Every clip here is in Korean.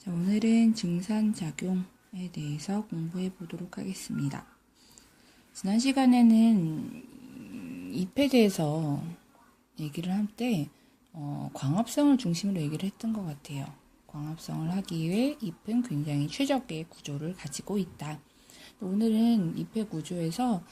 자, 오늘은 증산작용에 대해서 공부해 보도록 하겠습니다. 지난 시간에는 잎에 대해서 얘기를 할 때 광합성을 중심으로 얘기를 했던 것 같아요. 광합성을 하기 위해 잎은 굉장히 최적의 구조를 가지고 있다. 오늘은 잎의 구조에서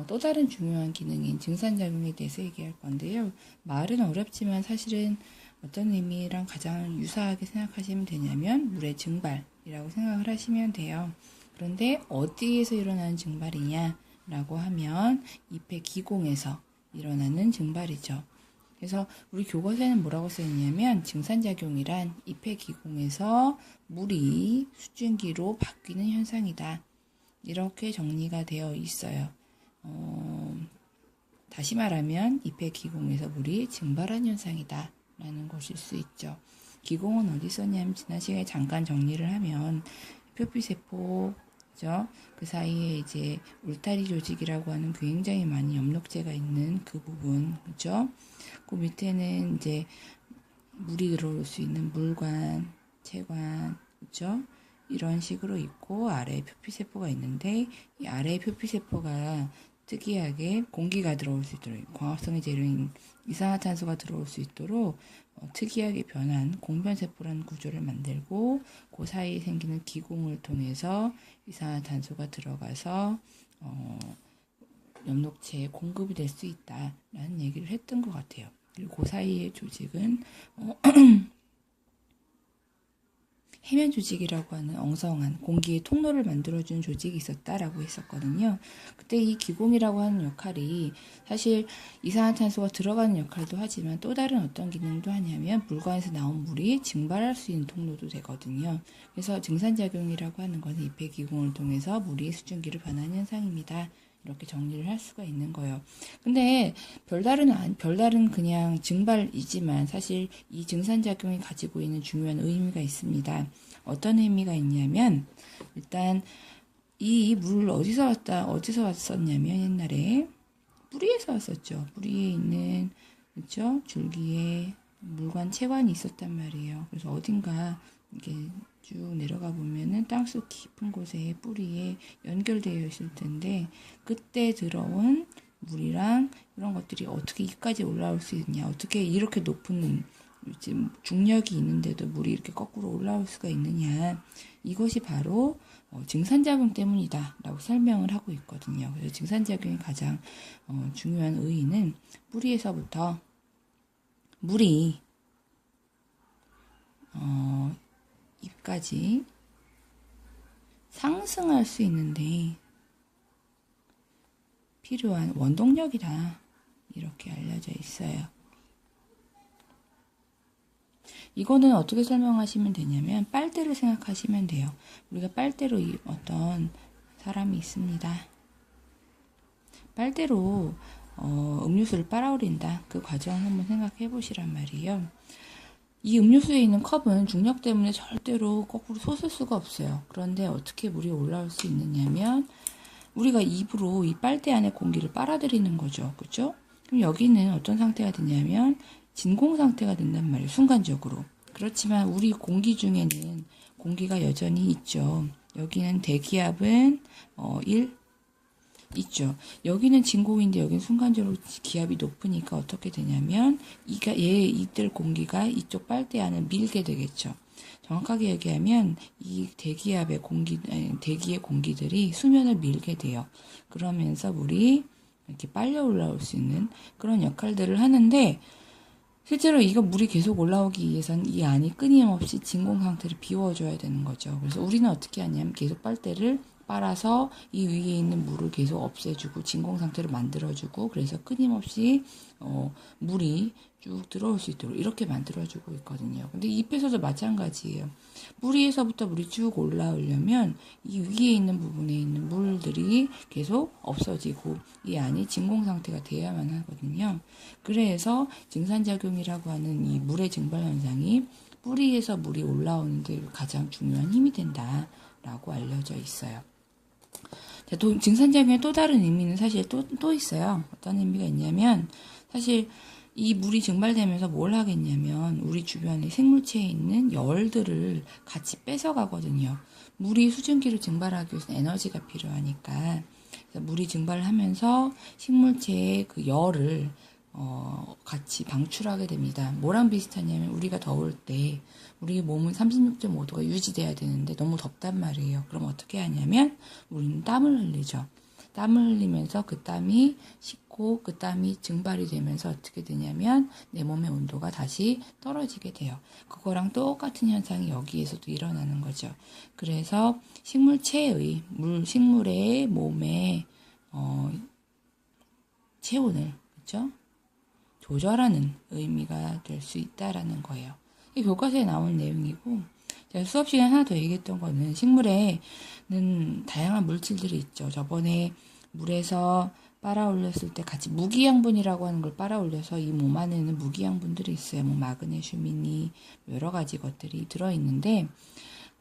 또 다른 중요한 기능인 증산작용에 대해서 얘기할 건데요. 말은 어렵지만 사실은 어떤 의미랑 가장 유사하게 생각하시면 되냐면 물의 증발이라고 생각을 하시면 돼요. 그런데 어디에서 일어나는 증발이냐라고 하면 잎의 기공에서 일어나는 증발이죠. 그래서 우리 교과서에는 뭐라고 써있냐면 증산작용이란 잎의 기공에서 물이 수증기로 바뀌는 현상이다. 이렇게 정리가 되어 있어요. 다시 말하면 잎의 기공에서 물이 증발한 현상이다 라는 것일 수 있죠. 기공은 어디 있었냐면 지난 시간에 잠깐 정리를 하면 표피세포, 그죠? 그 사이에 이제 울타리 조직이라고 하는 굉장히 많은 엽록체가 있는 그 부분, 그죠? 그 밑에는 이제 물이 들어올 수 있는 물관, 체관, 그죠? 이런 식으로 있고 아래에 표피세포가 있는데 이 아래에 표피세포가 특이하게 공기가 들어올 수 있도록 광합성의 재료인 이산화탄소가 들어올 수 있도록 특이하게 변한 공변세포라는 구조를 만들고 그 사이에 생기는 기공을 통해서 이산화탄소가 들어가서 엽록체에 공급이 될 수 있다라는 얘기를 했던 것 같아요. 그리고 그 사이의 조직은 해면 조직이라고 하는 엉성한 공기의 통로를 만들어주는 조직이 있었다라고 했었거든요. 그때 이 기공이라고 하는 역할이 사실 이산화탄소가 들어가는 역할도 하지만 또 다른 어떤 기능도 하냐면 물관에서 나온 물이 증발할 수 있는 통로도 되거든요. 그래서 증산작용이라고 하는 것은 잎의 기공을 통해서 물이 수증기로 변하는 현상입니다. 이렇게 정리를 할 수가 있는 거예요. 근데 별다른 그냥 증발이지만 사실 이 증산작용이 가지고 있는 중요한 의미가 있습니다. 어떤 의미가 있냐면 일단 이 물 어디서 왔었냐면 옛날에 뿌리에서 왔었죠. 뿌리에 있는 그렇죠? 줄기에 물관 체관이 있었단 말이에요. 그래서 어딘가 이렇게 쭉 내려가 보면은 땅속 깊은 곳에 뿌리에 연결되어 있을 텐데 그때 들어온 물이랑 이런 것들이 어떻게 이까지 올라올 수 있냐, 어떻게 이렇게 높은 지금 중력이 있는데도 물이 이렇게 거꾸로 올라올 수가 있느냐, 이것이 바로 증산작용 때문이다 라고 설명을 하고 있거든요. 그래서 증산작용의 가장 중요한 의의는 뿌리에서부터 물이 잎까지 상승할 수 있는데 필요한 원동력이다 이렇게 알려져 있어요. 이거는 어떻게 설명하시면 되냐면 빨대를 생각하시면 돼요. 우리가 빨대로 어떤 사람이 있습니다. 빨대로 음료수를 빨아올린다. 그 과정을 한번 생각해 보시란 말이에요. 이 음료수에 있는 컵은 중력 때문에 절대로 거꾸로 솟을 수가 없어요. 그런데 어떻게 물이 올라올 수 있느냐면 우리가 입으로 이 빨대 안에 공기를 빨아들이는 거죠. 그렇죠? 그럼 여기는 어떤 상태가 되냐면 진공 상태가 된단 말이에요. 순간적으로. 그렇지만 우리 공기 중에는 공기가 여전히 있죠. 여기는 대기압은 1 있죠. 여기는 진공인데 여기는 순간적으로 기압이 높으니까 어떻게 되냐면 이들 공기가 이쪽 빨대 안을 밀게 되겠죠. 정확하게 얘기하면 이 대기의 공기들이 수면을 밀게 돼요. 그러면서 물이 이렇게 빨려 올라올 수 있는 그런 역할들을 하는데 실제로 이거 물이 계속 올라오기 위해서는 이 안이 끊임없이 진공 상태를 비워줘야 되는 거죠. 그래서 우리는 어떻게 하냐면 계속 빨대를 빨아서 이 위에 있는 물을 계속 없애주고 진공 상태를 만들어주고 그래서 끊임없이 물이 쭉 들어올 수 있도록 이렇게 만들어주고 있거든요. 근데 잎에서도 마찬가지예요. 뿌리에서부터 물이 쭉 올라오려면 이 위에 있는 부분에 있는 물들이 계속 없어지고 이 안이 진공 상태가 돼야만 하거든요. 그래서 증산작용이라고 하는 이 물의 증발 현상이 뿌리에서 물이 올라오는 데 가장 중요한 힘이 된다라고 알려져 있어요. 증산작용의 또 다른 의미는 사실 또 있어요. 어떤 의미가 있냐면 사실 이 물이 증발되면서 뭘 하겠냐면 우리 주변에 생물체에 있는 열들을 같이 뺏어가거든요. 물이 수증기로 증발하기 위해서 에너지가 필요하니까 그래서 물이 증발하면서 식물체의 그 열을 같이 방출하게 됩니다. 뭐랑 비슷하냐면 우리가 더울 때 우리 몸은 36.5도가 유지돼야 되는데 너무 덥단 말이에요. 그럼 어떻게 하냐면 우리는 땀을 흘리죠. 땀을 흘리면서 그 땀이 식고 그 땀이 증발이 되면서 어떻게 되냐면 내 몸의 온도가 다시 떨어지게 돼요. 그거랑 똑같은 현상이 여기에서도 일어나는 거죠. 그래서 식물체의 식물의 몸의 체온을 그렇죠? 조절하는 의미가 될 수 있다라는 거예요. 이 교과서에 나온 내용이고 제가 수업 시간에 하나 더 얘기했던 거는 식물에는 다양한 물질들이 있죠. 저번에 물에서 빨아올렸을 때 같이 무기양분이라고 하는 걸 빨아올려서 이 몸 안에는 무기양분들이 있어요. 뭐 마그네슘이니 여러 가지 것들이 들어있는데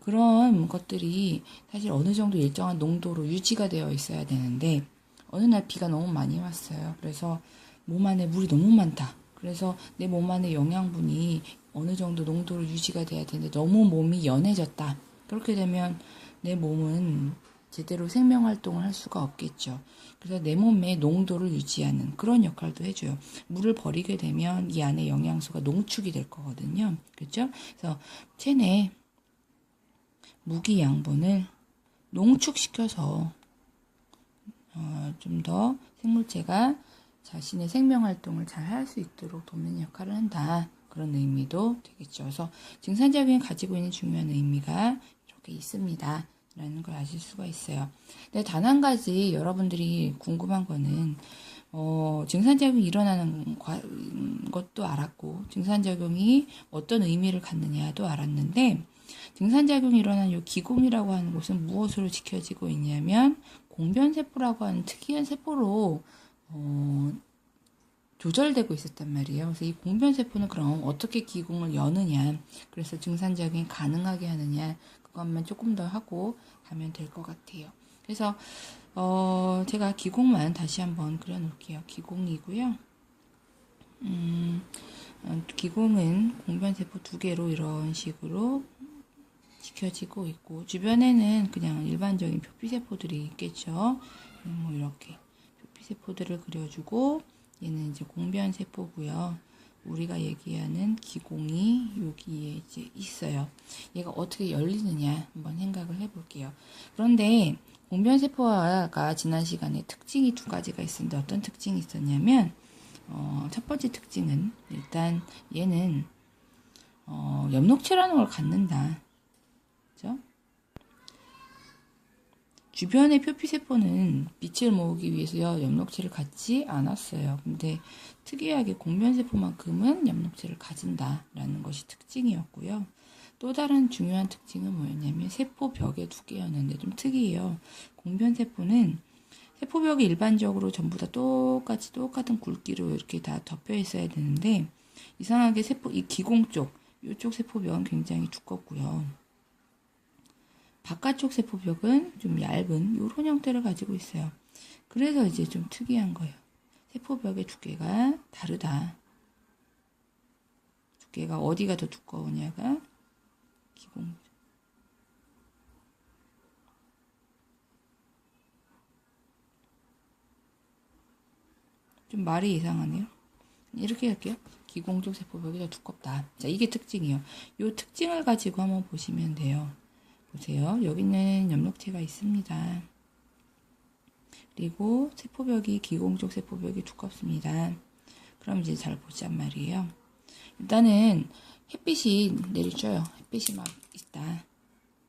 그런 것들이 사실 어느 정도 일정한 농도로 유지가 되어 있어야 되는데 어느 날 비가 너무 많이 왔어요. 그래서 몸 안에 물이 너무 많다. 그래서 내 몸 안에 영양분이 어느 정도 농도로 유지가 돼야 되는데 너무 몸이 연해졌다. 그렇게 되면 내 몸은 제대로 생명활동을 할 수가 없겠죠. 그래서 내 몸의 농도를 유지하는 그런 역할도 해줘요. 물을 버리게 되면 이 안에 영양소가 농축이 될 거거든요. 그렇죠? 그래서 체내 무기 양분을 농축시켜서 좀 더 생물체가 자신의 생명활동을 잘 할 수 있도록 돕는 역할을 한다. 그런 의미도 되겠죠. 그래서 증산작용이 가지고 있는 중요한 의미가 이렇게 있습니다. 라는 걸 아실 수가 있어요. 근데 단 한 가지 여러분들이 궁금한 거는 증산작용이 일어나는 것도 알았고 증산작용이 어떤 의미를 갖느냐도 알았는데 증산작용이 일어나는 이 기공이라고 하는 곳은 무엇으로 지켜지고 있냐면 공변세포라고 하는 특이한 세포로 조절되고 있었단 말이에요. 그래서 이 공변세포는 그럼 어떻게 기공을 여느냐, 그래서 증산작용이 가능하게 하느냐, 그것만 조금 더 하고 가면 될 것 같아요. 그래서 제가 기공만 다시 한번 그려놓을게요. 기공이고요. 기공은 공변세포 2개로 이런 식으로 지켜지고 있고 주변에는 그냥 일반적인 표피세포들이 있겠죠. 뭐 이렇게 표피세포들을 그려주고 얘는 이제 공변세포고요. 우리가 얘기하는 기공이 여기에 이제 있어요. 얘가 어떻게 열리느냐 한번 생각을 해볼게요. 그런데 공변세포가 지난 시간에 특징이 2가지가 있었는데 어떤 특징이 있었냐면 첫 번째 특징은 일단 얘는 엽록체라는 걸 갖는다. 그죠? 주변의 표피세포는 빛을 모으기 위해서 엽록체를 갖지 않았어요. 근데 특이하게 공변세포만큼은 엽록체를 가진다라는 것이 특징이었고요. 또 다른 중요한 특징은 뭐였냐면 세포벽의 두께였는데 좀 특이해요. 공변세포는 세포벽이 일반적으로 전부 다 똑같은 굵기로 이렇게 다 덮여 있어야 되는데 이상하게 이 기공 쪽, 이쪽 세포벽은 굉장히 두껍고요. 바깥쪽 세포벽은 좀 얇은 이런 형태를 가지고 있어요. 그래서 이제 좀 특이한 거예요. 세포벽의 두께가 다르다. 두께가 어디가 더 두꺼우냐가 기공. 좀 말이 이상하네요. 이렇게 할게요. 기공적 세포벽이 더 두껍다. 자, 이게 특징이에요. 이 특징을 가지고 한번 보시면 돼요. 보세요. 여기는 엽록체가 있습니다. 그리고 세포벽이 기공적 세포벽이 두껍습니다. 그럼 이제 잘 보자는 말이에요. 일단은 햇빛이 내리쬐요. 햇빛이 막 있다.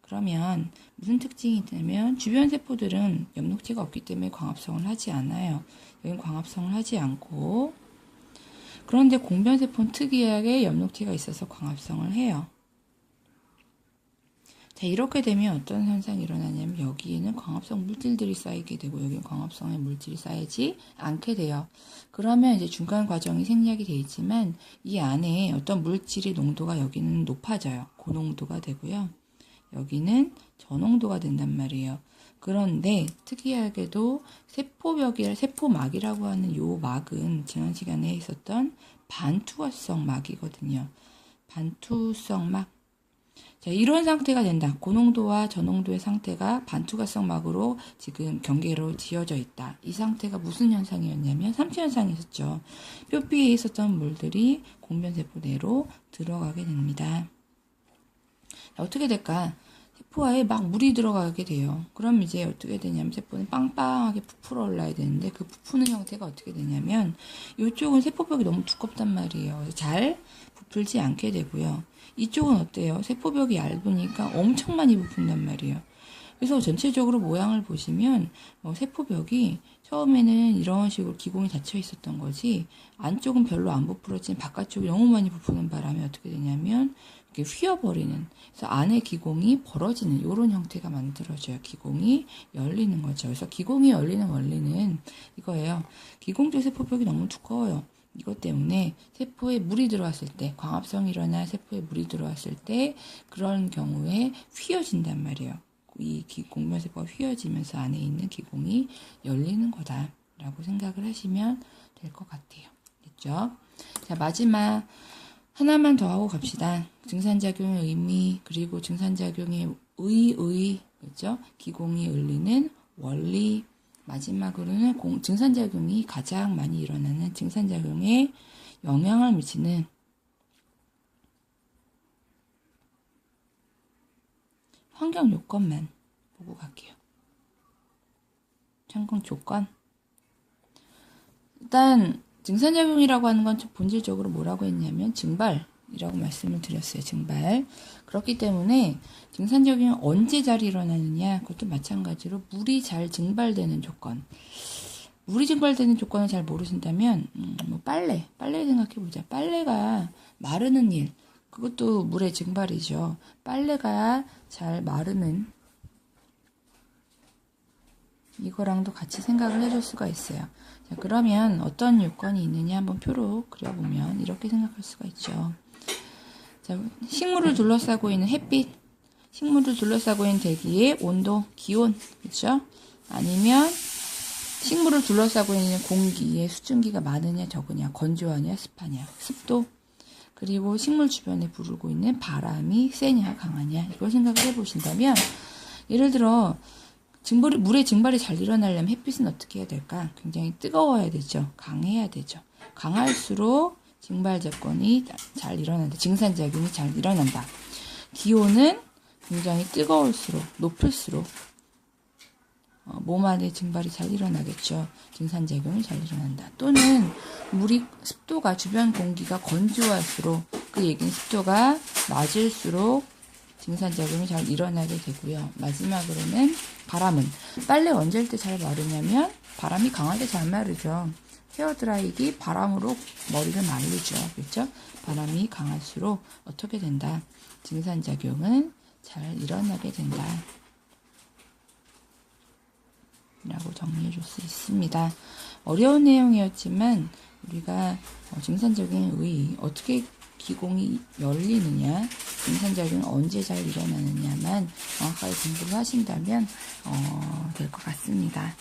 그러면 무슨 특징이 있냐면 주변 세포들은 엽록체가 없기 때문에 광합성을 하지 않아요. 여긴 광합성을 하지 않고 그런데 공변세포는 특이하게 엽록체가 있어서 광합성을 해요. 자, 이렇게 되면 어떤 현상이 일어나냐면 여기에는 광합성 물질들이 쌓이게 되고 여기는 광합성의 물질이 쌓이지 않게 돼요. 그러면 이제 중간 과정이 생략이 되어 있지만 이 안에 어떤 물질의 농도가 여기는 높아져요. 고농도가 되고요. 여기는 저농도가 된단 말이에요. 그런데 특이하게도 세포막이라고 하는 요 막은 지난 시간에 있었던 반투과성 막이거든요. 반투성 막. 자, 이런 상태가 된다. 고농도와 저농도의 상태가 반투과성 막으로 지금 경계로 지어져 있다. 이 상태가 무슨 현상이었냐면 삼투 현상이 있었죠. 뼈비에 있었던 물들이 공변세포 내로 들어가게 됩니다. 자, 어떻게 될까? 세포화에 막 물이 들어가게 돼요. 그럼 이제 어떻게 되냐면 세포는 빵빵하게 부풀어 올라야 되는데 그 부푸는 형태가 어떻게 되냐면 이쪽은 세포벽이 너무 두껍단 말이에요. 그래서 잘 부풀지 않게 되고요. 이쪽은 어때요? 세포벽이 얇으니까 엄청 많이 부푼단 말이에요. 그래서 전체적으로 모양을 보시면 세포벽이 처음에는 이런 식으로 기공이 닫혀 있었던 거지 안쪽은 별로 안 부풀었지만 바깥쪽이 너무 많이 부푸는 바람에 어떻게 되냐면 이렇게 휘어버리는, 그래서 안에 기공이 벌어지는 이런 형태가 만들어져요. 기공이 열리는 거죠. 그래서 기공이 열리는 원리는 이거예요. 기공적 세포벽이 너무 두꺼워요. 이것 때문에 세포에 물이 들어왔을 때, 광합성이 일어나 세포에 물이 들어왔을 때 그런 경우에 휘어진단 말이에요. 이 공변세포가 휘어지면서 안에 있는 기공이 열리는 거다라고 생각을 하시면 될 것 같아요. 됐죠? 자, 마지막 하나만 더 하고 갑시다. 증산작용의 의미, 그리고 증산작용의 그렇죠? 기공이 열리는 원리, 마지막으로는 증산작용이 가장 많이 일어나는 증산작용에 영향을 미치는 환경 요건만 보고 갈게요. 환경 조건. 일단 증산작용이라고 하는 건 본질적으로 뭐라고 했냐면 증발이라고 말씀을 드렸어요. 증발. 그렇기 때문에 증산작용이 언제 잘 일어나느냐, 그것도 마찬가지로 물이 잘 증발되는 조건. 물이 증발되는 조건을 잘 모르신다면 빨래 생각해보자. 빨래가 마르는 일, 그것도 물의 증발이죠. 빨래가 잘 마르는 이거랑도 같이 생각을 해줄 수가 있어요. 자, 그러면 어떤 요건이 있느냐 한번 표로 그려보면 이렇게 생각할 수가 있죠. 자, 식물을 둘러싸고 있는 햇빛, 식물을 둘러싸고 있는 대기의 온도, 기온, 그렇죠? 아니면 식물을 둘러싸고 있는 공기의 수증기가 많으냐 적으냐, 건조하냐 습하냐, 습도, 그리고 식물 주변에 부르고 있는 바람이 세냐 강하냐, 이걸 생각을 해보신다면, 예를 들어 물의 증발이 잘 일어나려면 햇빛은 어떻게 해야 될까? 굉장히 뜨거워야 되죠. 강해야 되죠. 강할수록 증발 조건이 잘 일어난다. 증산작용이 잘 일어난다. 기온은 굉장히 뜨거울수록, 높을수록 몸 안에 증발이 잘 일어나겠죠. 증산작용이 잘 일어난다. 또는 물이, 습도가, 주변 공기가 건조할수록, 그 얘기는 습도가 낮을수록 증산작용이 잘 일어나게 되고요. 마지막으로는 바람은, 빨래 언제 할 때 잘 마르냐면 바람이 강할 때 잘 마르죠. 헤어드라이기 바람으로 머리를 말리죠. 그렇죠? 바람이 강할수록 어떻게 된다? 증산작용은 잘 일어나게 된다. 라고 정리해 줄 수 있습니다. 어려운 내용이었지만 우리가 증산작용의 의의, 어떻게 기공이 열리느냐, 증산작용이 언제 잘 일어나느냐만 정확하게 공부를 하신다면 될 것 같습니다.